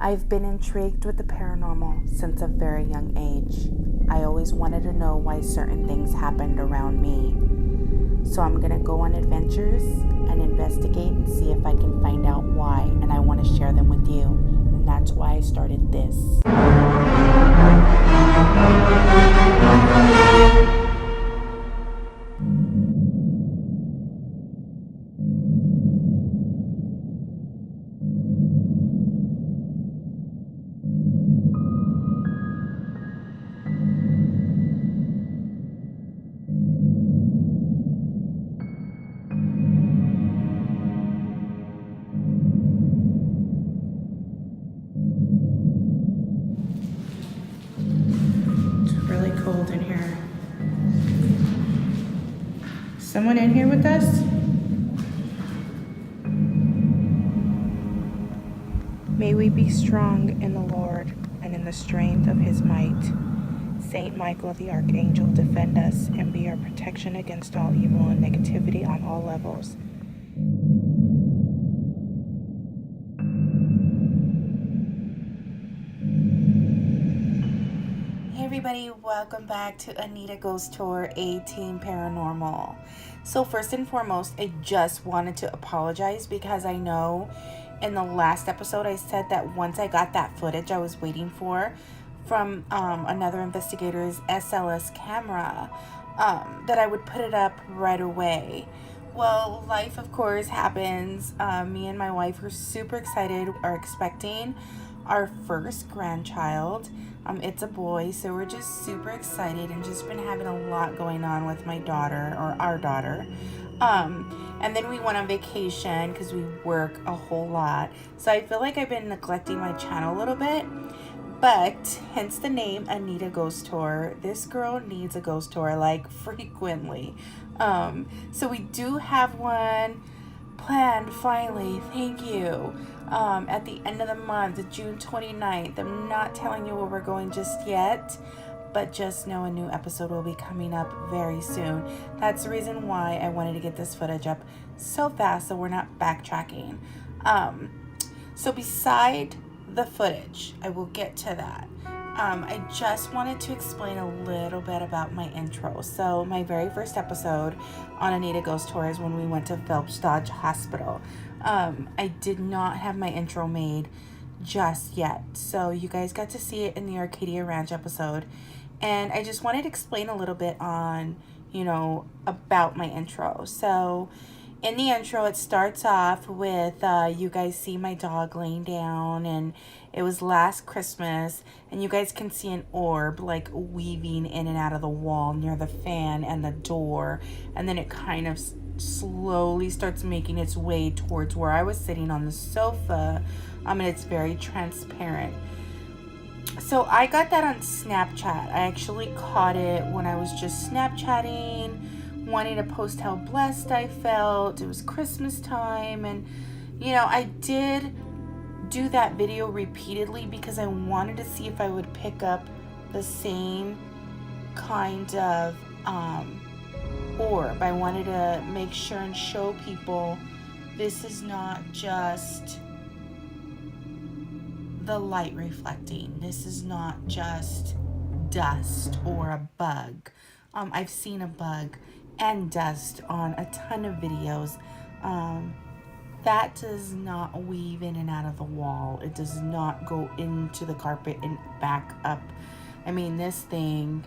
I've been intrigued with the paranormal since a very young age. I always wanted to know why certain things happened around me. So I'm going to go on adventures and investigate and see if I can find out why, and I want to share them with you. And that's why I started this. Really cold in here. Someone in here with us? May we be strong in the Lord and in the strength of his might. Saint Michael the Archangel, defend us and be our protection against all evil and negativity on all levels. Everybody, welcome back to Anita Ghost Tour 18 Paranormal. So first and foremost, I just wanted to apologize because I know in the last episode I said that once I got that footage I was waiting for from another investigator's SLS camera, that I would put it up right away. Well, life of course happens. Me and my wife are super excited, are expecting our first grandchild. It's a boy, so we're just super excited and just been having a lot going on with my daughter, or our daughter. And then we went on vacation because we work a whole lot. So I feel like I've been neglecting my channel a little bit, but hence the name Anita Ghost Tour. This girl needs a ghost tour like frequently. So we do have one planned finally, thank you, at the end of the month, June 29th. I'm not telling you where we're going just yet, but just know a new episode will be coming up very soon. That's the reason why I wanted to get this footage up so fast so we're not backtracking. So beside the footage, I will get to that. I just wanted to explain a little bit about my intro. So my very first episode on Anita Ghost Tour is when we went to Phelps Dodge Hospital. I did not have my intro made just yet, so you guys got to see it in the Arcadia Ranch episode, and I just wanted to explain a little bit on, about my intro. So in the intro, it starts off with you guys see my dog laying down, and it was last Christmas, and you guys can see an orb like weaving in and out of the wall near the fan and the door, and then it kind of slowly starts making its way towards where I was sitting on the sofa, and it's very transparent. So I got that on Snapchat. I actually caught it when I was just Snapchatting, wanting to post how blessed I felt. It was Christmas time, and I did do that video repeatedly because I wanted to see if I would pick up the same kind of orb. I wanted to make sure and show people this is not just the light reflecting. This is not just dust or a bug. I've seen a bug and dust on a ton of videos. That does not weave in and out of the wall. It does not go into the carpet and back up. I mean, this thing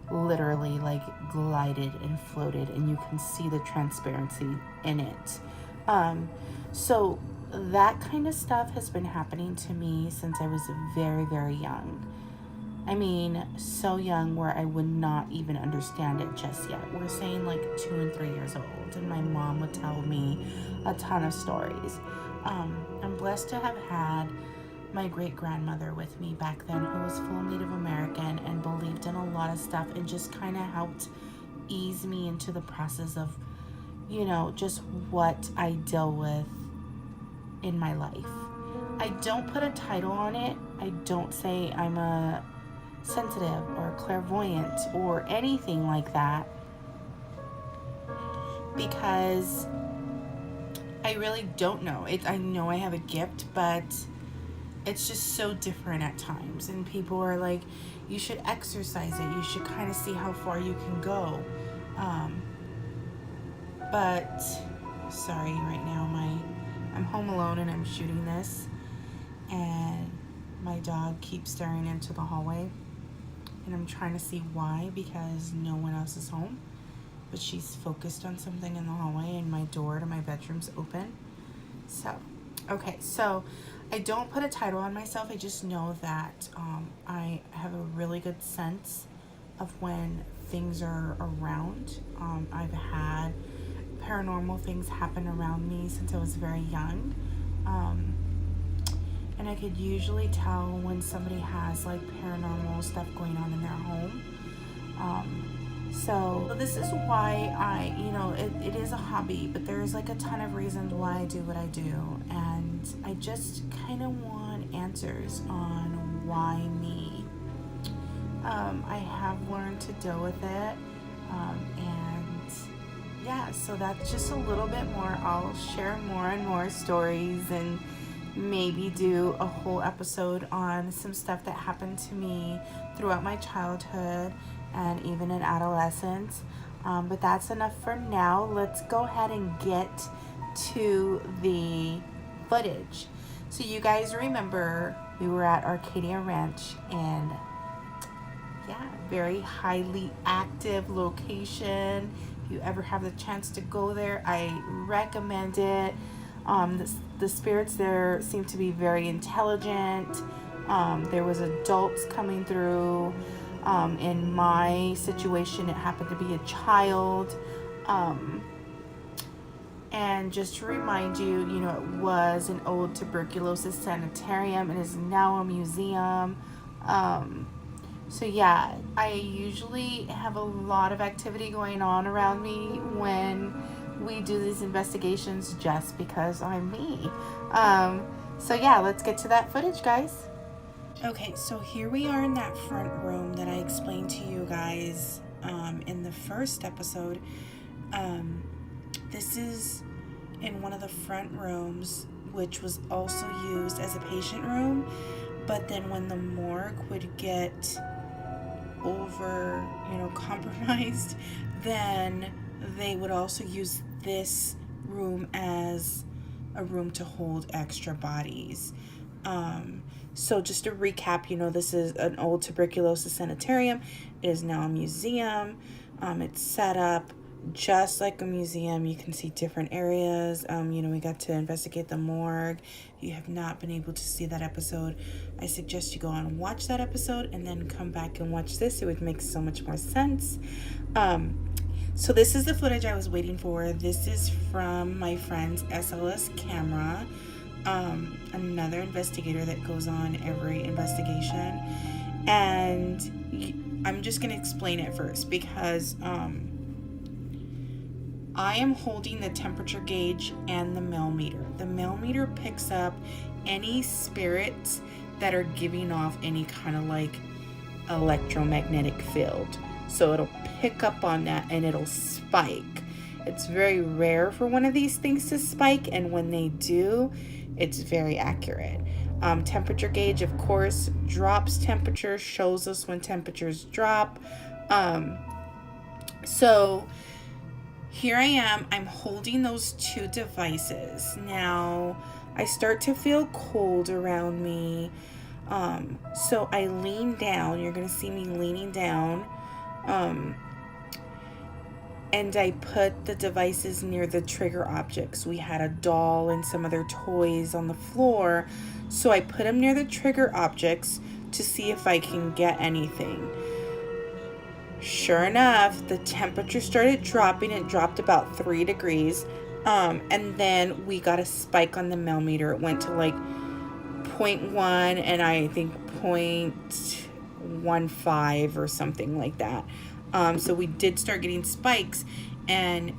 literally like glided and floated, and you can see the transparency in it. So that kind of stuff has been happening to me since I was very, very young. I mean, so young where I would not even understand it just yet. We're saying like 2 and 3 years old, and my mom would tell me a ton of stories. I'm blessed to have had my great-grandmother with me back then, who was full Native American and believed in a lot of stuff, and just kind of helped ease me into the process of, just what I deal with in my life. I don't put a title on it. I don't say I'm a sensitive or clairvoyant or anything like that, because I really don't know. I know I have a gift, but it's just so different at times. And people are like, you should exercise it. You should kind of see how far you can go. But sorry, right now I'm home alone and I'm shooting this, and my dog keeps staring into the hallway, and I'm trying to see why, because no one else is home, but she's focused on something in the hallway, and my door to my bedroom's open. So okay, so I don't put a title on myself. I just know that I have a really good sense of when things are around. I've had paranormal things happen around me since I was very young. And I could usually tell when somebody has like paranormal stuff going on in their home. So this is why it is a hobby, but there's like a ton of reasons why I do what I do. And I just kind of want answers on why me. I have learned to deal with it. And yeah, so that's just a little bit more. I'll share more and more stories, and maybe do a whole episode on some stuff that happened to me throughout my childhood and even in adolescence. But that's enough for now. Let's go ahead and get to the footage. So you guys remember we were at Arcadia Ranch, and yeah, very highly active location. If you ever have the chance to go there, I recommend it. The spirits there seem to be very intelligent. There was adults coming through. In my situation, it happened to be a child. And just to remind you, it was an old tuberculosis sanitarium. It is now a museum. So yeah, I usually have a lot of activity going on around me when we do these investigations, just because I'm me. So yeah, let's get to that footage, guys. Okay, so here we are in that front room that I explained to you guys in the first episode. This is in one of the front rooms, which was also used as a patient room. But then when the morgue would get over, compromised, then they would also use this room as a room to hold extra bodies. So just to recap, this is an old tuberculosis sanitarium. It is now a museum. It's set up just like a museum. You can see different areas. We got to investigate the morgue. If you have not been able to see that episode, I suggest you go on and watch that episode and then come back and watch this. It would make so much more sense. So this is the footage I was waiting for. This is from my friend's SLS camera. Another investigator that goes on every investigation. And I'm just going to explain it first, because I am holding the temperature gauge and the millimeter. The millimeter picks up any spirits that are giving off any kind of like electromagnetic field. So it'll pick up on that and it'll spike. It's very rare for one of these things to spike, and when they do, it's very accurate. Temperature gauge, of course, drops temperature, shows us when temperatures drop. So here I am, I'm holding those two devices. Now, I start to feel cold around me. So I lean down. You're going to see me leaning down. And I put the devices near the trigger objects. We had a doll and some other toys on the floor. So I put them near the trigger objects to see if I can get anything. Sure enough, the temperature started dropping. It dropped about 3 degrees. And then we got a spike on the millimeter. It went to like 0.1 and I think 0.15 or something like that. So we did start getting spikes, and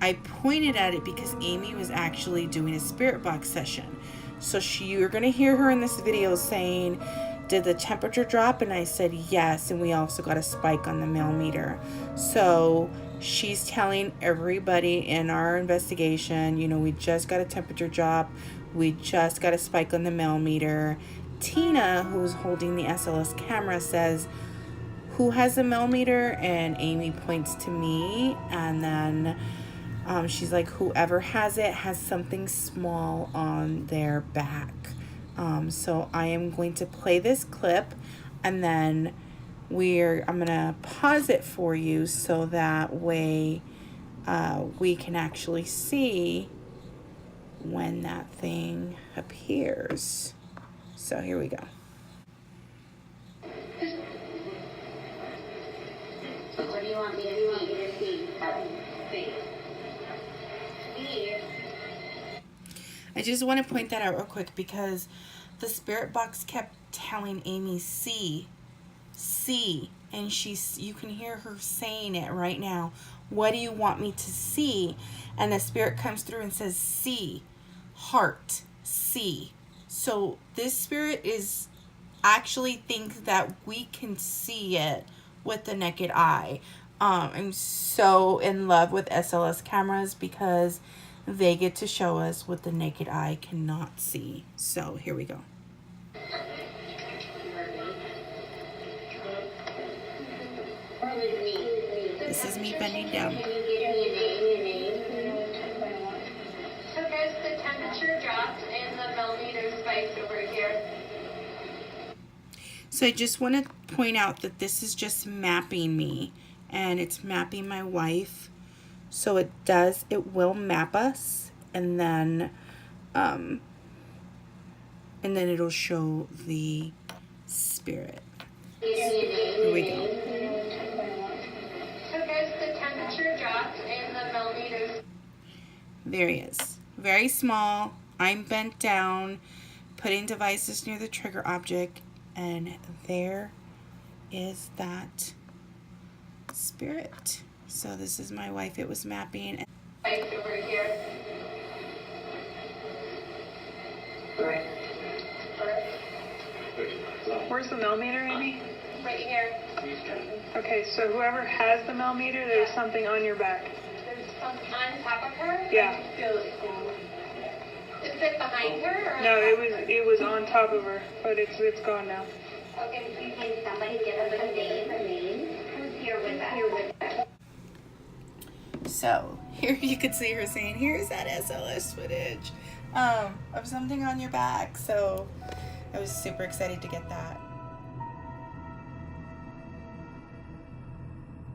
I pointed at it because Amy was actually doing a spirit box session. So you're going to hear her in this video saying, did the temperature drop? And I said yes, and we also got a spike on the millimeter. So she's telling everybody in our investigation, we just got a temperature drop. We just got a spike on the millimeter. Tina, who's holding the SLS camera, says, "Who has a millimeter?" And Amy points to me, and then she's like, "Whoever has it has something small on their back." So I am going to play this clip, and then I'm gonna pause it for you so that way we can actually see when that thing appears. So here we go. What do you want me to see? I just want to point that out real quick because the spirit box kept telling Amy, see, and you can hear her saying it right now. What do you want me to see? And the spirit comes through and says, see, heart, see. So this spirit actually thinks that we can see it with the naked eye. I'm so in love with SLS cameras because they get to show us what the naked eye cannot see. So here we go. This is me bending down. So guys, the temperature dropped and the millimeter spiked over here. So I just want to point out that this is just mapping me, and it's mapping my wife. So it will map us, and then it'll show the spirit. Here we go. So guys, the temperature dropped and the millimeters. There he is. Very small. I'm bent down, putting devices near the trigger object, and there is that spirit. So this is my wife. It was mapping. Spiked over here. Where's the millimeter, Amy? Right here. Okay, so whoever has the millimeter, there's something on your back. There's something on top of her? Yeah. Is it behind her? Or No, it was on top of her, but it's gone now. Okay, can somebody give us a name? Who's here with us? So here you could see her saying, here's that SLS footage of something on your back. So I was super excited to get that.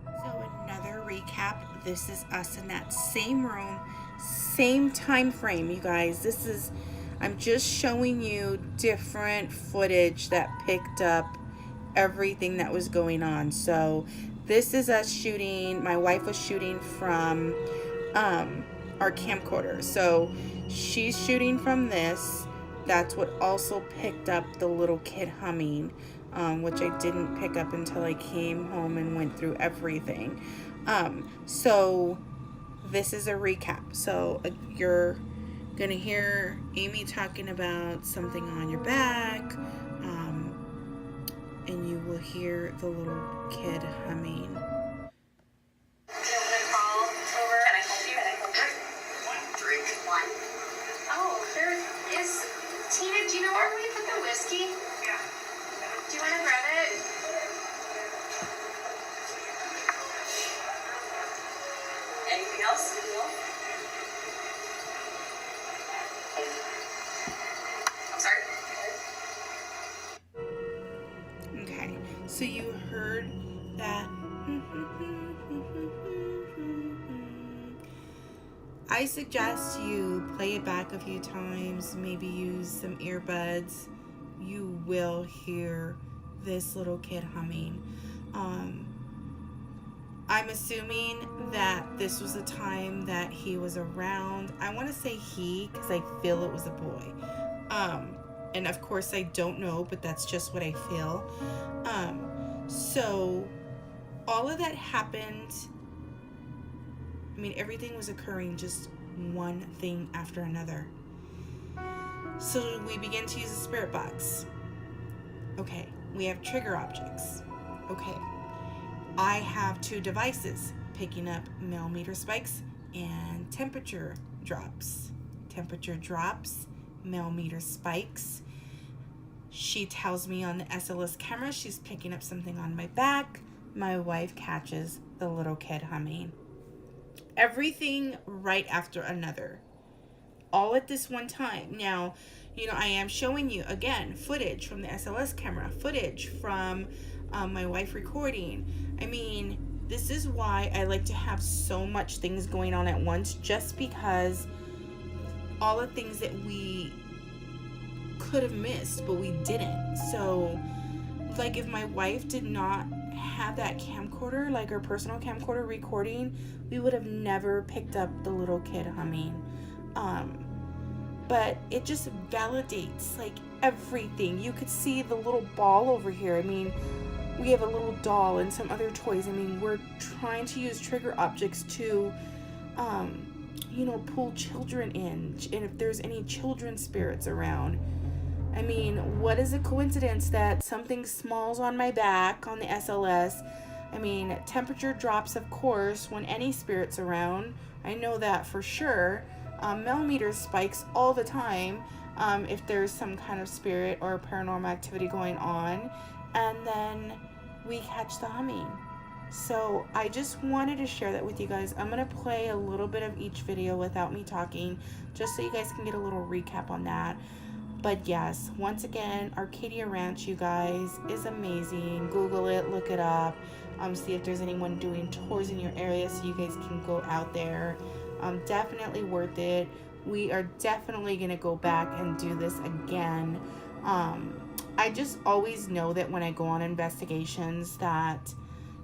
So another recap. This is us in that same room, same time frame, you guys. I'm just showing you different footage that picked up everything that was going on. So this is us shooting. My wife was shooting from our camcorder. So she's shooting from this. That's what also picked up the little kid humming, which I didn't pick up until I came home and went through everything. So this is a recap. So you're gonna hear Amy talking about something on your back, and you will hear the little kid humming. Tina, do you know where we put the whiskey? Yeah. Do you want to grab it? Anything else? I'm sorry. Okay, so you heard that. I suggest you play it back a few times, maybe use some earbuds. You will hear this little kid humming. I'm assuming that this was the time that he was around. I want to say he, because I feel it was a boy. And of course I don't know, but that's just what I feel. So all of that happened. I mean, everything was occurring, just one thing after another. So we begin to use the spirit box. Okay, we have trigger objects. Okay, I have two devices picking up millimeter spikes and temperature drops. Temperature drops millimeter spikes. She tells me on the SLS camera she's picking up something on my back. My wife catches the little kid humming. Everything right after another. All at this one time. Now, you know, I am showing you, again, footage from the SLS camera, footage from my wife recording. I mean, this is why I like to have so much things going on at once, just because all the things that we could have missed, but we didn't. So, like, if my wife did not have that camcorder, like her personal camcorder recording, we would have never picked up the little kid humming. But it just validates, like, everything. You could see the little ball over here. I mean, we have a little doll and some other toys. I mean, we're trying to use trigger objects to, you know, pull children in. And if there's any children spirits around. I mean, what is a coincidence that something small's on my back on the SLS? I mean, temperature drops, of course, when any spirit's around. I know that for sure. Millimeter spikes all the time if there's some kind of spirit or paranormal activity going on. And then we catch the humming. So I just wanted to share that with you guys. I'm going to play a little bit of each video without me talking, just so you guys can get a little recap on that. But yes, once again, Arcadia Ranch, you guys, is amazing. Google it, look it up, see if there's anyone doing tours in your area so you guys can go out there. Definitely worth it. We are definitely going to go back and do this again. I just always know that when I go on investigations that,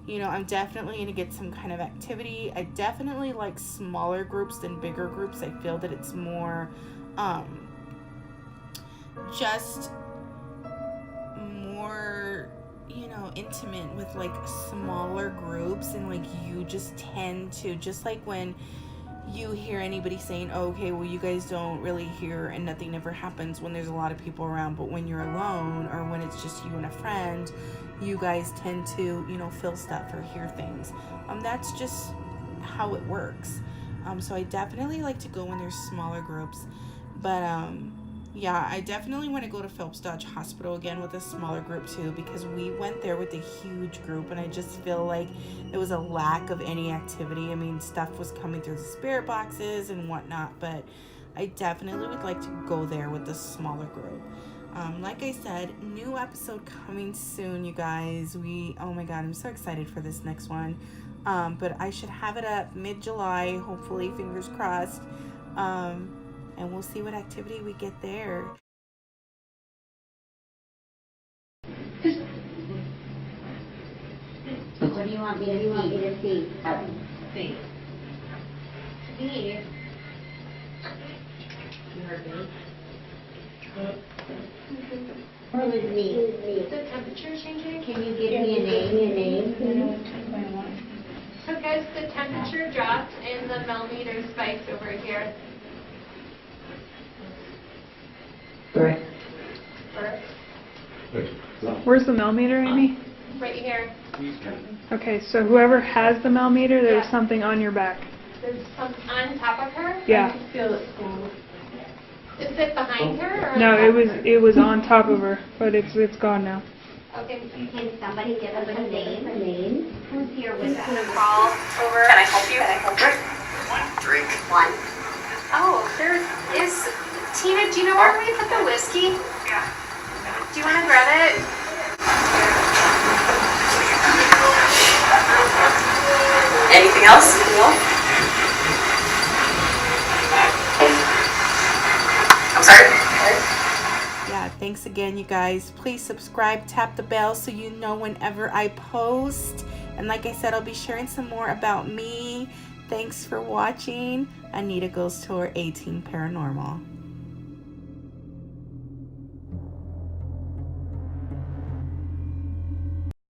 you know, I'm definitely going to get some kind of activity. I definitely like smaller groups than bigger groups. I feel that it's more, just more, you know, intimate with like smaller groups, and like you just tend to, just like when you hear anybody saying, oh, okay, well, you guys don't really hear and nothing ever happens when there's a lot of people around, but when you're alone or when it's just you and a friend, you guys tend to, you know, feel stuff or hear things. That's just how it works. So I definitely like to go when there's smaller groups, but yeah, I definitely want to go to Phelps Dodge Hospital again with a smaller group too, because we went there with a huge group and I just feel like there was a lack of any activity. I mean, stuff was coming through the spirit boxes and whatnot, but I definitely would like to go there with a smaller group. Like I said, new episode coming soon, you guys. Oh my god, I'm so excited for this next one. But I should have it up mid-July, hopefully, fingers crossed. And we'll see what activity we get there. What do you want me to see? See. You heard me? Or was me? Is the temperature changing? Can you give me a name? So guys, the temperature dropped and the millimeter spikes over here. Correct. Where's the millimeter, Amy? Right here. Okay, so whoever has the millimeter, there's Yeah. something on your back. There's some on top of her? Yeah. Feel it. Is it behind her or No, on top of her? it was on top of her, but it's gone now. Okay. Can somebody give us a name? Who's here with us? Call over. Can I help you? One drink. One. Oh, there is. Tina, do you know where we put the whiskey? Yeah. Do you want to grab it? Anything else? I'm sorry? Yeah, thanks again, you guys. Please subscribe, tap the bell so you know whenever I post. And like I said, I'll be sharing some more about me. Thanks for watching. Anita Goes Tour 18 Paranormal.